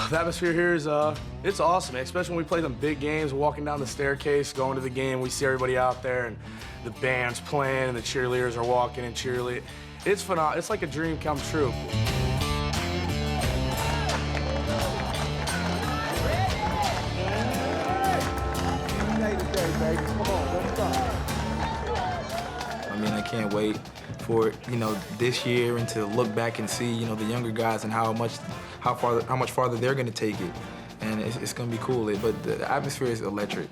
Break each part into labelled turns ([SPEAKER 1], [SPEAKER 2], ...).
[SPEAKER 1] The atmosphere here is, it's awesome, man. Especially when we play them big games, walking down the staircase, going to the game, we see everybody out there, and the band's playing, and the cheerleaders are walking and cheerleading. It's phenomenal. It's like a dream come true.
[SPEAKER 2] I mean, I can't wait for, this year and to look back and see, the younger guys and how much farther they're going to take it. And it's going to be cool. But the atmosphere is electric.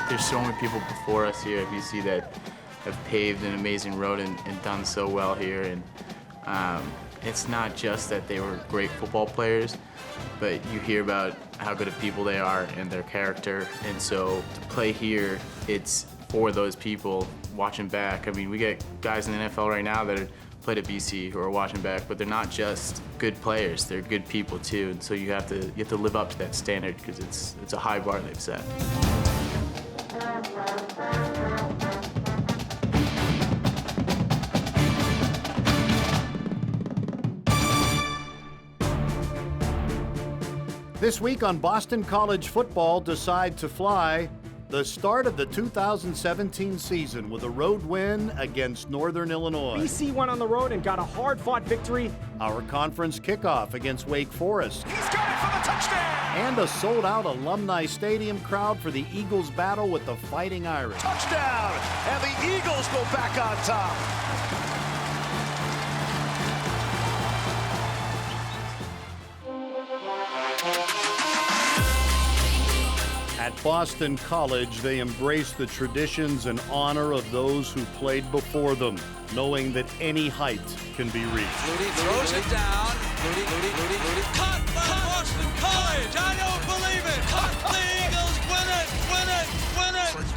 [SPEAKER 3] There's so many people before us here at BC that have paved an amazing road and done so well here. And it's not just that they were great football players, but you hear about how good of people they are and their character. And so to play here, it's for those people watching back. I mean, we get guys in the NFL right now that played at BC who are watching back, but they're not just good players, they're good people too. And so you have to live up to that standard because it's a high bar they've set.
[SPEAKER 4] This week on Boston College Football Decide to Fly, the start of the 2017 season with a road win against Northern Illinois.
[SPEAKER 5] BC went on the road and got a hard-fought victory.
[SPEAKER 4] Our conference kickoff against Wake Forest.
[SPEAKER 5] He's got it for the touchdown!
[SPEAKER 4] And a sold-out alumni stadium crowd for the Eagles' battle with the Fighting Irish.
[SPEAKER 6] Touchdown! And the Eagles go back on top.
[SPEAKER 4] At Boston College, they embrace the traditions and honor of those who played before them, knowing that any height can be reached.
[SPEAKER 6] Moody throws it down. Moody. Cut by Boston College. I don't believe it. Cut. The Eagles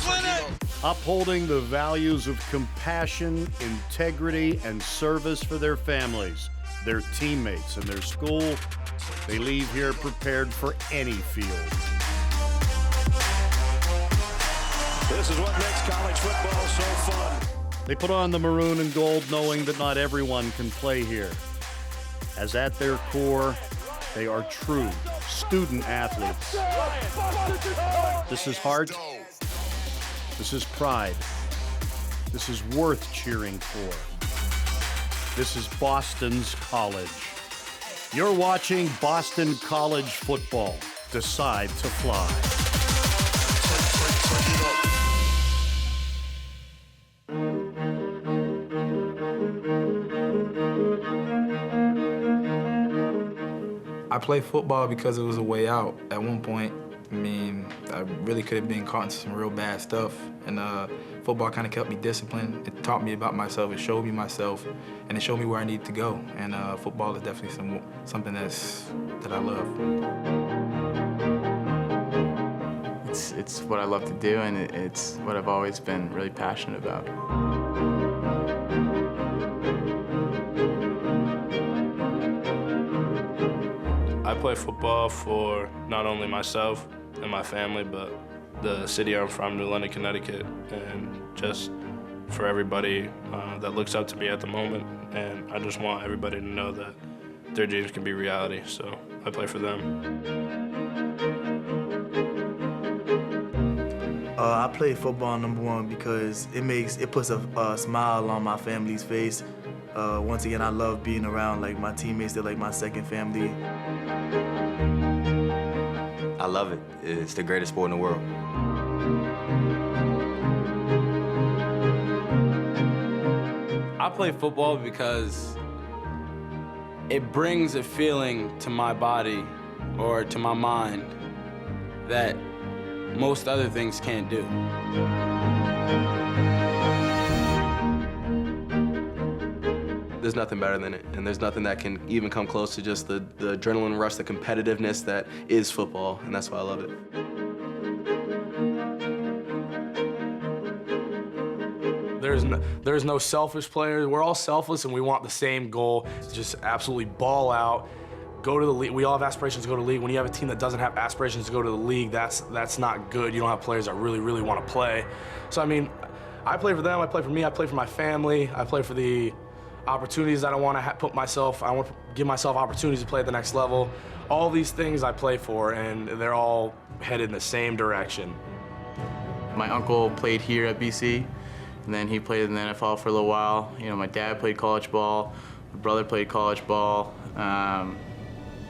[SPEAKER 6] win it.
[SPEAKER 4] Upholding the values of compassion, integrity, and service for their families, their teammates, and their school, they leave here prepared for any field.
[SPEAKER 6] This is what makes college football so fun.
[SPEAKER 4] They put on the maroon and gold knowing that not everyone can play here, as at their core, they are true student athletes. This is heart. This is pride. This is worth cheering for. This is Boston's college. You're watching Boston College Football Decide to Fly.
[SPEAKER 2] I played football because it was a way out. At one point, I mean, I really could have been caught in some real bad stuff. And football kind of kept me disciplined. It taught me about myself. It showed me myself. And it showed me where I need to go. And football is definitely something that I love.
[SPEAKER 3] It's what I love to do, and it's what I've always been really passionate about.
[SPEAKER 7] I play football for not only myself and my family, but the city I'm from, New London, Connecticut, and just for everybody that looks up to me at the moment. And I just want everybody to know that their dreams can be reality, so I play for them.
[SPEAKER 8] I play football, number one, because it puts a smile on my family's face. Once again, I love being around my teammates. They're like my second family.
[SPEAKER 9] I love it. It's the greatest sport in the world.
[SPEAKER 10] I play football because it brings a feeling to my body or to my mind that most other things can't do.
[SPEAKER 11] There's nothing better than it, and there's nothing that can even come close to just the adrenaline rush, the competitiveness that is football, and that's why I love it.
[SPEAKER 1] There's no selfish players. We're all selfless, and we want the same goal, just absolutely ball out, go to the league. We all have aspirations to go to the league. When you have a team that doesn't have aspirations to go to the league, that's not good. You don't have players that really, really want to play. So, I mean, I play for them, I play for me, I play for my family, I play for the opportunities that I want to put myself, I want to give myself opportunities to play at the next level. All these things I play for, and they're all headed in the same direction.
[SPEAKER 3] My uncle played here at BC, and then he played in the NFL for a little while. You know, my dad played college ball, my brother played college ball.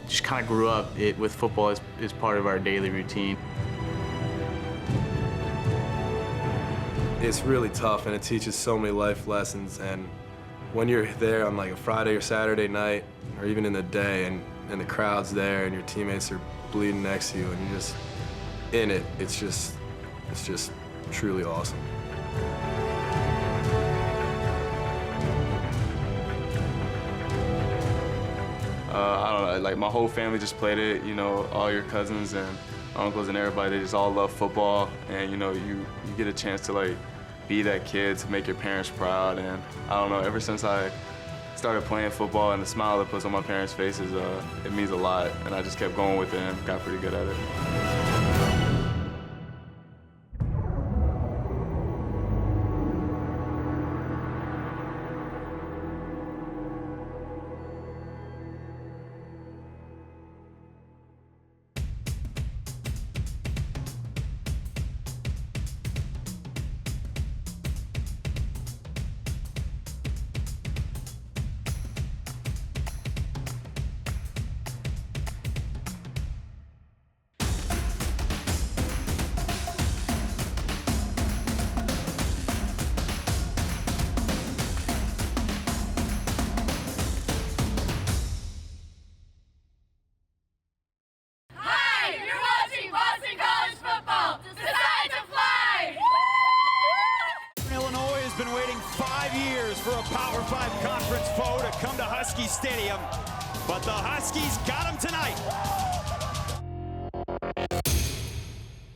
[SPEAKER 3] Just kind of grew up with football as part of our daily routine.
[SPEAKER 11] It's really tough, and it teaches so many life lessons. And when you're there on like a Friday or Saturday night, or even in the day, and the crowd's there, and your teammates are bleeding next to you, and you're just in it, it's just truly awesome.
[SPEAKER 12] I don't know, like my whole family just played it, you know, all your cousins and uncles and everybody, they just all love football, and you know, you get a chance to like be that kid, to make your parents proud. And I don't know, ever since I started playing football and the smile that puts on my parents' faces, it means a lot, and I just kept going with it and got pretty good at it.
[SPEAKER 5] Been waiting 5 years for a Power 5 conference foe to come to Husky Stadium, but the Huskies got him tonight.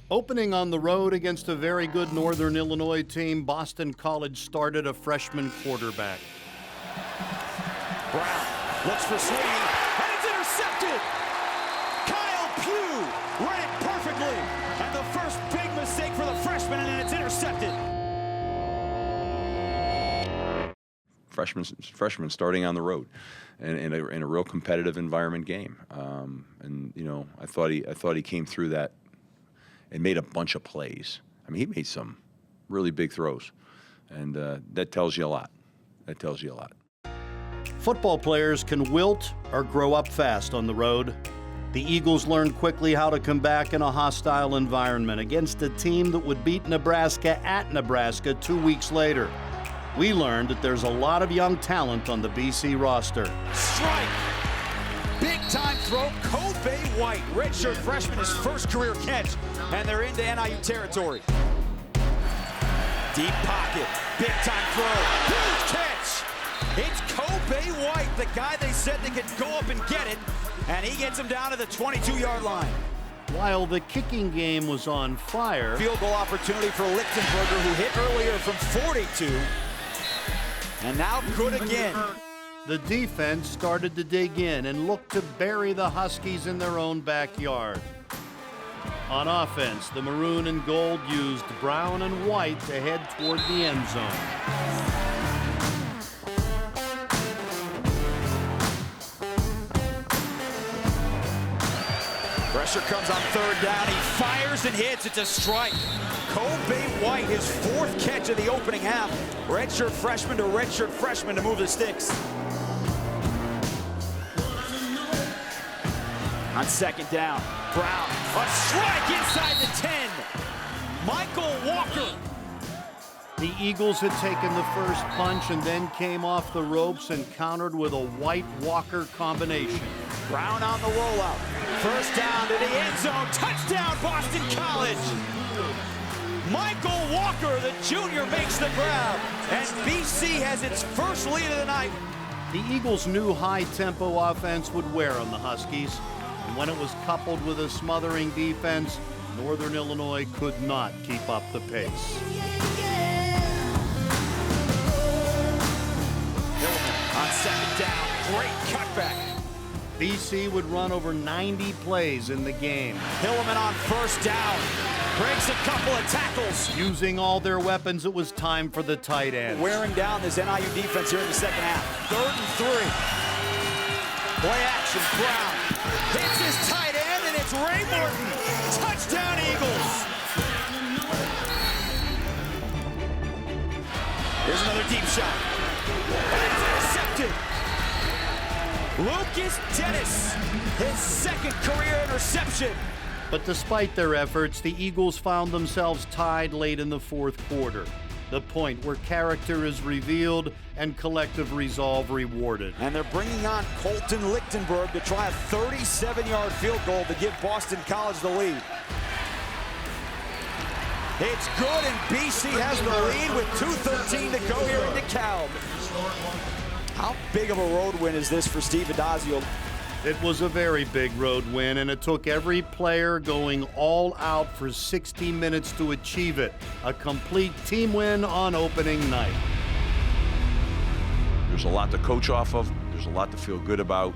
[SPEAKER 4] Opening on the road against a very good Northern Illinois team, Boston College started a freshman quarterback.
[SPEAKER 5] Brown looks for swinging, and it's intercepted. Kyle Pugh read it perfectly, and the first big mistake for the freshman, and then it's intercepted.
[SPEAKER 13] Freshman starting on the road, and in a real competitive environment game. And you know, I thought he came through that and made a bunch of plays. I mean, he made some really big throws, and that tells you a lot. That tells you a lot.
[SPEAKER 4] Football players can wilt or grow up fast on the road. The Eagles learned quickly how to come back in a hostile environment against a team that would beat Nebraska at Nebraska 2 weeks later. We learned that there's a lot of young talent on the BC roster.
[SPEAKER 5] Strike. Big time throw. Kobe White, redshirt freshman, his first career catch, and they're into NIU territory. Deep pocket. Big time throw. Huge catch. It's Kobe White, the guy they said they could go up and get it, and he gets him down to the 22-yard line.
[SPEAKER 4] While the kicking game was on fire,
[SPEAKER 5] Field goal opportunity for Lichtenberger, who hit earlier from 42. And now good again.
[SPEAKER 4] The defense started to dig in and look to bury the Huskies in their own backyard. On offense, the maroon and gold used brown and white to head toward the end zone.
[SPEAKER 5] Pressure comes on third down. He fires and hits. It's a strike. Kobe White, his fourth catch of the opening half. Redshirt freshman to redshirt freshman to move the sticks. On second down, Brown, a strike inside the 10. Michael Walker.
[SPEAKER 4] The Eagles had taken the first punch and then came off the ropes and countered with a White-Walker combination.
[SPEAKER 5] Brown on the rollout. First down to the end zone. Touchdown, Boston College. Michael Walker, the junior, makes the grab, and BC has its first lead of the night.
[SPEAKER 4] The Eagles' new high-tempo offense would wear on the Huskies, and when it was coupled with a smothering defense, Northern Illinois could not keep up the pace.
[SPEAKER 5] Hillman on second down, great cutback.
[SPEAKER 4] BC would run over 90 plays in the game.
[SPEAKER 5] Hillman on first down. Breaks a couple of tackles.
[SPEAKER 4] Using all their weapons, it was time for the tight end.
[SPEAKER 5] Wearing down this NIU defense here in the second half. 3rd and 3. Play action, Brown. Hits his tight end, and it's Ray Martin. Touchdown, Eagles. Here's another deep shot. And it's intercepted. Lucas Dennis, his 2nd career interception.
[SPEAKER 4] But despite their efforts, the Eagles found themselves tied late in the 4th quarter. The point where character is revealed and collective resolve rewarded.
[SPEAKER 5] And they're bringing on Colton Lichtenberg to try a 37-yard field goal to give Boston College the lead. It's good, and BC has the lead with 2:13 to go here in DeKalb. How big of a road win is this for Steve Adazio?
[SPEAKER 4] It was a very big road win, and it took every player going all out for 60 minutes to achieve it. A complete team win on opening night.
[SPEAKER 13] There's a lot to coach off of. There's a lot to feel good about.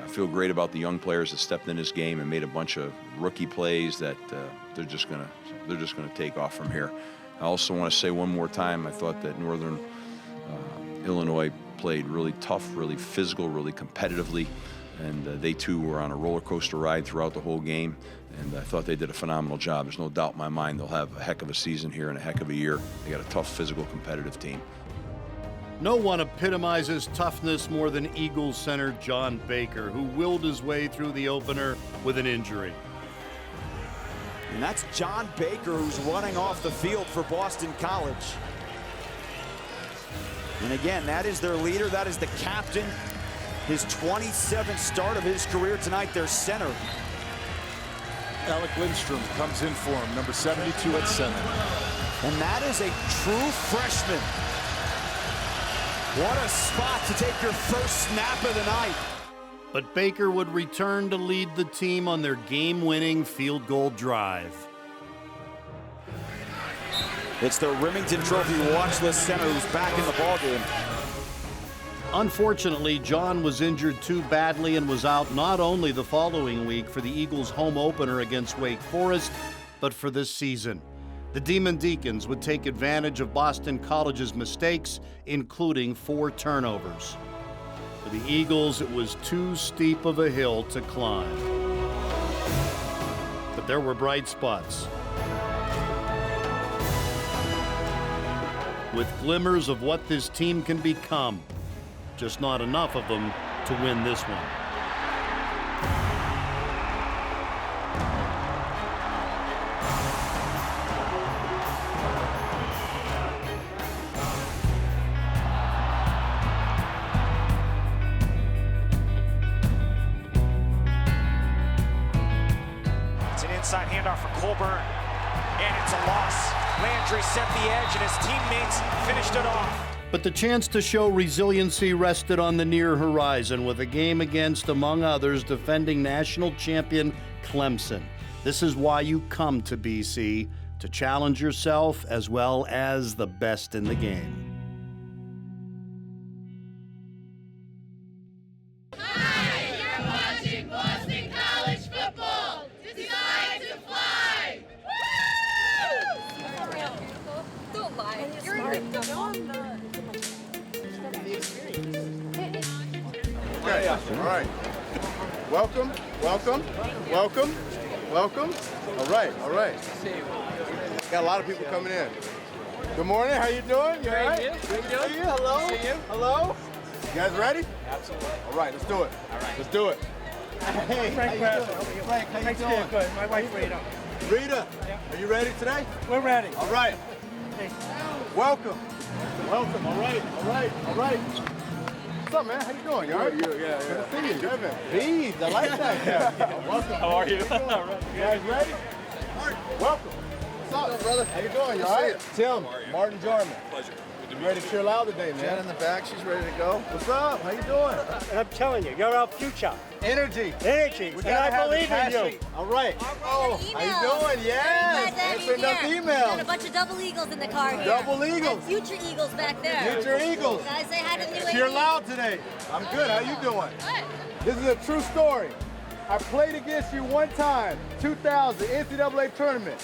[SPEAKER 13] I feel great about the young players that stepped in this game and made a bunch of rookie plays that they're just gonna take off from here. I also want to say one more time, I thought that Northern Illinois played really tough, really physical, really competitively, and they too were on a roller coaster ride throughout the whole game, and I thought they did a phenomenal job. There's no doubt in my mind they'll have a heck of a season here and a heck of a year. They got a tough, physical, competitive team.
[SPEAKER 4] No one epitomizes toughness more than Eagles center John Baker, who willed his way through the opener with an injury.
[SPEAKER 5] And that's John Baker, who's running off the field for Boston College. And again, that is their leader, that is the captain. His 27th start of his career tonight, their center.
[SPEAKER 14] Alec Lindstrom comes in for him, number 72 at center.
[SPEAKER 5] And that is a true freshman. What a spot to take your first snap of the night.
[SPEAKER 4] But Baker would return to lead the team on their game-winning field goal drive.
[SPEAKER 5] It's the Remington Trophy watchlist center who's back in the ballgame.
[SPEAKER 4] Unfortunately, John was injured too badly and was out not only the following week for the Eagles' home opener against Wake Forest, but for this season. The Demon Deacons would take advantage of Boston College's mistakes, including 4 turnovers. For the Eagles, it was too steep of a hill to climb. But there were bright spots. With glimmers of what this team can become, just not enough of them to win this one.
[SPEAKER 5] It's an inside handoff for Colburn, and it's a loss. Landry set the edge, and his teammates finished it off.
[SPEAKER 4] But the chance to show resiliency rested on the near horizon with a game against, among others, defending national champion Clemson. This is why you come to BC, to challenge yourself as well as the best in the game.
[SPEAKER 15] Hi, you're watching Boston College football. Decide to fly. Woo! Don't lie. You're
[SPEAKER 14] Okay, all right. Welcome, welcome, welcome, welcome. All right, all right. Got a lot of people coming in. Good morning, how you doing? You all right? Good to see you, hello. See you. Hello. You guys ready? Absolutely. All right, let's do it. All right. Let's do it. Hey, Frank, how you doing? Good. My wife, Rita. Rita, are you ready today? We're ready. All right. Welcome. Welcome. All right. All right. All right. What's up, man? How you doing? You all right? Yeah. Good to see you. Kevin. Beads. I like that. Yeah. Welcome. How are you? You guys ready? Welcome. What's up, brother? How you doing? You all right? Tim. Martin Jarmond. Pleasure. You ready to cheer loud today, man? Jen in the back. She's ready to go. What's up? How you doing?
[SPEAKER 16] I'm telling you, you're our future.
[SPEAKER 14] Energy.
[SPEAKER 16] Energy.
[SPEAKER 14] We
[SPEAKER 16] And I
[SPEAKER 14] gotta have
[SPEAKER 16] believe
[SPEAKER 14] the
[SPEAKER 16] in you.
[SPEAKER 14] passion. All right. Oh, how you doing? Yes. Answering enough
[SPEAKER 17] Got a
[SPEAKER 14] emails.
[SPEAKER 17] bunch of double eagles in the car here.
[SPEAKER 14] Double eagles.
[SPEAKER 17] And future eagles back there.
[SPEAKER 14] Future eagles.
[SPEAKER 17] Guys, say hi to the new
[SPEAKER 14] Cheer
[SPEAKER 17] AD.
[SPEAKER 14] loud today. I'm good. How you doing?
[SPEAKER 17] Good.
[SPEAKER 14] This is a true story. I played against you one time, 2000, NCAA tournament.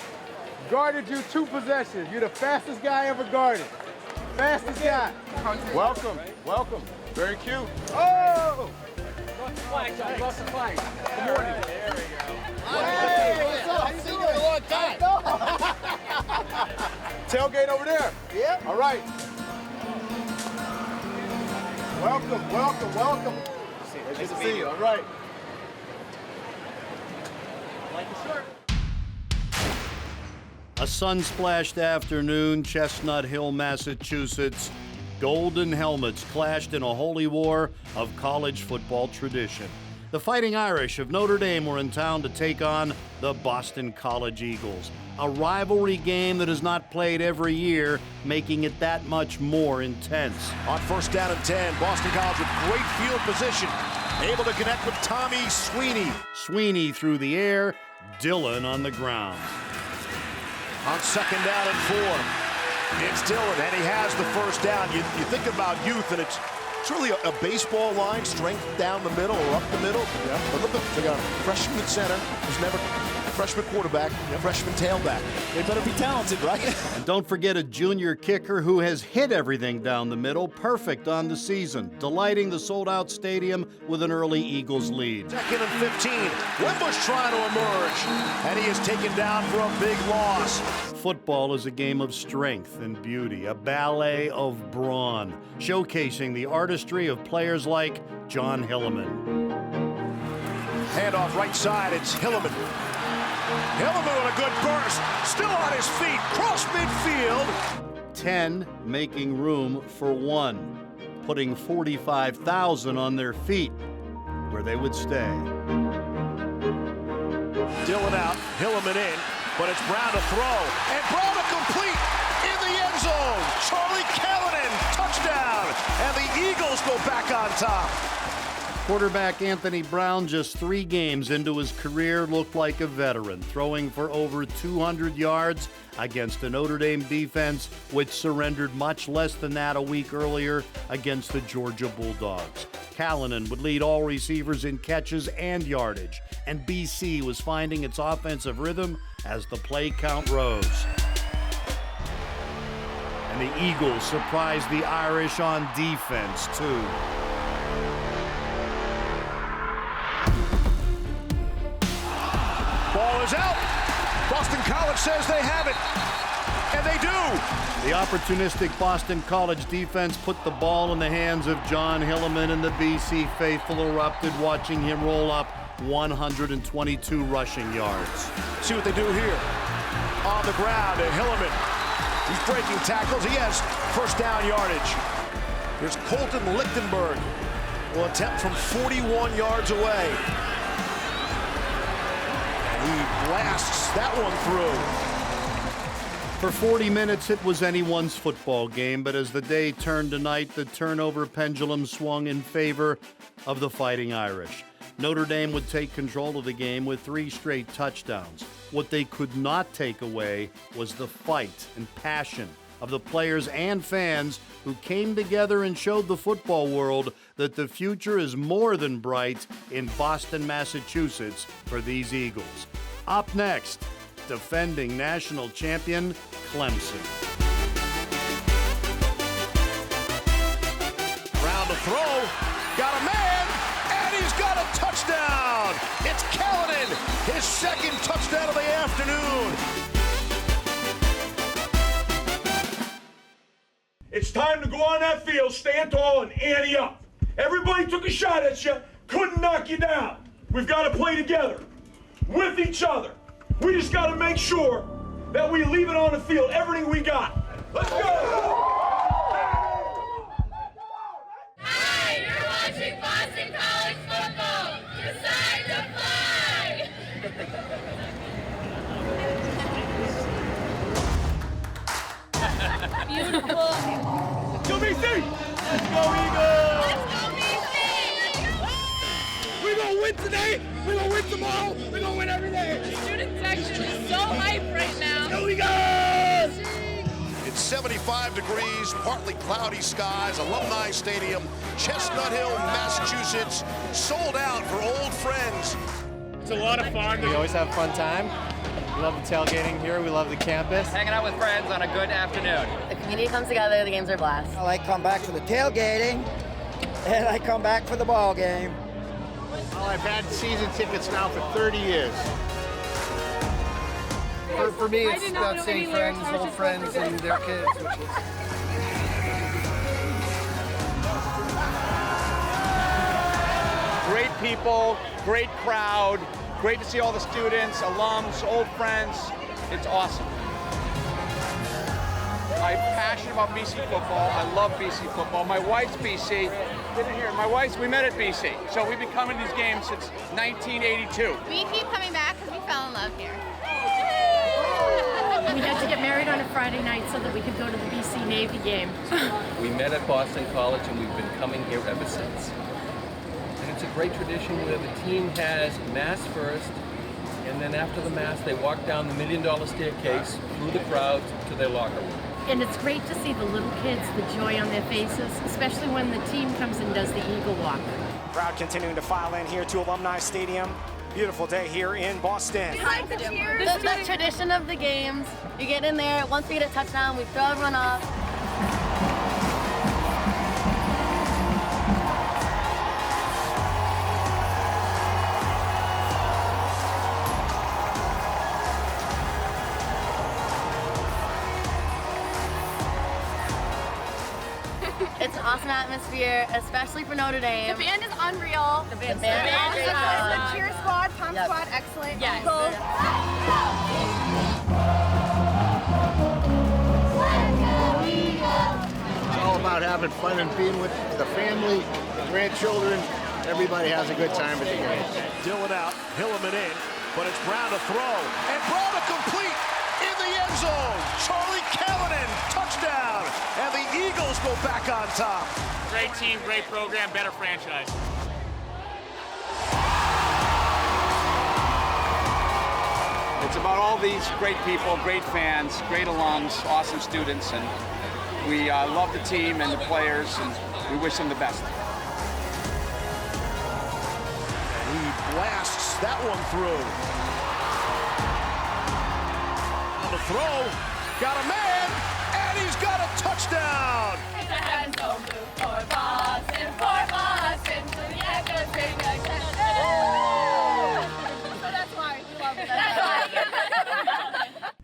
[SPEAKER 14] Guarded you 2 possessions. You're the fastest guy ever guarded. Fastest guy. Welcome, welcome. Very cute. Oh!
[SPEAKER 6] Lost the flag, John. Lost the flag. Good morning. There we go.
[SPEAKER 14] Hey, what's up? How you doing? A long time. Tailgate over there. Yeah. All right. Welcome, welcome, welcome. Nice to see you. All right.
[SPEAKER 6] Like the shirt.
[SPEAKER 4] A sun-splashed afternoon, Chestnut Hill, Massachusetts. Golden helmets clashed in a holy war of college football tradition. The Fighting Irish of Notre Dame were in town to take on the Boston College Eagles. A rivalry game that is not played every year, making it that much more intense.
[SPEAKER 18] On first down and 10, Boston College with great field position. Able to connect with Tommy Sweeney.
[SPEAKER 4] Sweeney through the air, Dillon on the ground.
[SPEAKER 18] On second down and 4, it's Dillon, and he has the first down. You think about youth, and it's really a baseball line, strength down the middle or up the middle. Yeah. But look, they got a freshman at center who's never freshman quarterback, freshman tailback. They better be talented, right?
[SPEAKER 4] And don't forget a junior kicker who has hit everything down the middle, perfect on the season, delighting the sold-out stadium with an early Eagles lead.
[SPEAKER 18] Second and 15. Wimbush trying to emerge, and he is taken down for a big loss.
[SPEAKER 4] Football is a game of strength and beauty, a ballet of brawn, showcasing the artistry of players like John Hilleman.
[SPEAKER 18] Handoff right side, it's Hilleman. Hilleman with a good burst, still on his feet, cross midfield.
[SPEAKER 4] 10 making room for 1, putting 45,000 on their feet, where they would stay.
[SPEAKER 18] Dillon out, Hilleman in, but it's Brown to throw, and Brown to complete in the end zone. Charlie Callanan, touchdown, and the Eagles go back on top.
[SPEAKER 4] Quarterback Anthony Brown, just 3 games into his career, looked like a veteran, throwing for over 200 yards against a Notre Dame defense which surrendered much less than that a week earlier against the Georgia Bulldogs. Callanan would lead all receivers in catches and yardage, and BC was finding its offensive rhythm as the play count rose. And the Eagles surprised the Irish on defense, too.
[SPEAKER 18] Ball is out. Boston College says they have it, and they do.
[SPEAKER 4] The opportunistic Boston College defense put the ball in the hands of John Hilleman, and the BC faithful erupted watching him roll up 122 rushing yards.
[SPEAKER 18] See what they do here. On the ground, and Hilleman. He's breaking tackles. He has first down yardage. Here's Colton Lichtenberg. Will attempt from 41 yards away. He blasts that one through.
[SPEAKER 4] For 40 minutes, it was anyone's football game, but as the day turned to night, the turnover pendulum swung in favor of the Fighting Irish. Notre Dame would take control of the game with 3 straight touchdowns. What they could not take away was the fight and passion of the players and fans who came together and showed the football world that the future is more than bright in Boston, Massachusetts for these Eagles. Up next, defending national champion Clemson.
[SPEAKER 18] Round to throw, got a man, and he's got a touchdown. It's Callanan, his second touchdown of the afternoon.
[SPEAKER 19] It's time to go on that field, stand tall, and ante up. Everybody took a shot at you, couldn't knock you down. We've got to play together, with each other. We just got to make sure that we leave it on the field, everything we got. Let's go!
[SPEAKER 15] Hi, you're watching Boston College football. Decide to fly! Beautiful.
[SPEAKER 19] Go BC! Let's go Eagles!
[SPEAKER 15] Let's go BC!
[SPEAKER 19] We're going to win today. We're going to win tomorrow. We're going to win every day.
[SPEAKER 15] The student section is so hyped right now.
[SPEAKER 19] Go Eagles!
[SPEAKER 18] It's 75 degrees, partly cloudy skies, Alumni Stadium, Chestnut Hill, Massachusetts, sold out for old friends.
[SPEAKER 20] It's a lot of fun. We always have a fun time. We love the tailgating here. We love the campus.
[SPEAKER 21] Hanging out with friends on a good afternoon.
[SPEAKER 22] The community comes together. The games are a blast.
[SPEAKER 23] I come back for the tailgating, and I come back for the ball game.
[SPEAKER 24] Well, I've had season tickets now for 30 years. For me, it's about seeing friends, old friends, and their kids, which is...
[SPEAKER 25] Great people, great crowd, great to see all the students, alums, old friends. It's awesome. I'm passionate about BC football. I love BC football. My wife's BC. Didn't hear. My wife's, we met at BC. So we've been coming to these games since 1982.
[SPEAKER 26] We keep coming back because we fell in love here.
[SPEAKER 27] We had to get married on a Friday night so that we could go to the BC Navy game.
[SPEAKER 28] We met at Boston College and we've been coming here ever since. And it's a great tradition where the team has mass first, and then after the mass they walk down the $1 million staircase through the crowd to their locker room.
[SPEAKER 27] And it's great to see the little kids, the joy on their faces, especially when the team comes and does the Eagle Walk.
[SPEAKER 5] Crowd continuing to file in here to Alumni Stadium. Beautiful day here in Boston.
[SPEAKER 22] The tradition of the games. You get in there, once we get a touchdown, we throw everyone off. It's an awesome atmosphere, especially for Notre Dame.
[SPEAKER 26] The band is unreal.
[SPEAKER 22] The band is
[SPEAKER 26] awesome. The cheer squad, pump squad, excellent. Yes.
[SPEAKER 22] Eagles.
[SPEAKER 24] It's all about having fun and being with the family, the grandchildren. Everybody has a good time at the games.
[SPEAKER 18] Dillon out, Hilliman in, but it's Brown to throw, and Brown to complete in the end zone. Charlie Callanan, touchdown, and the Eagles go back on top.
[SPEAKER 21] Great team, great program, better franchise.
[SPEAKER 25] It's about all these great people, great fans, great alums, awesome students, and we love the team and the players, and we wish them the best.
[SPEAKER 18] And he blasts that one through. On the throw, got a man, and he's got a touchdown.
[SPEAKER 15] It's a heaven's home for Boston, so the echoes sing again. So that's why we love it. That's why.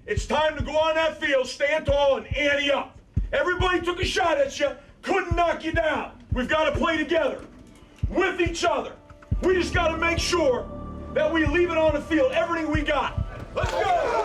[SPEAKER 19] It's time to go on that field, stand tall, and ante up. Everybody took a shot at you, couldn't knock you down. We've got to play together, with each other. We just got to make sure that we leave it on the field, everything we got. Let's go!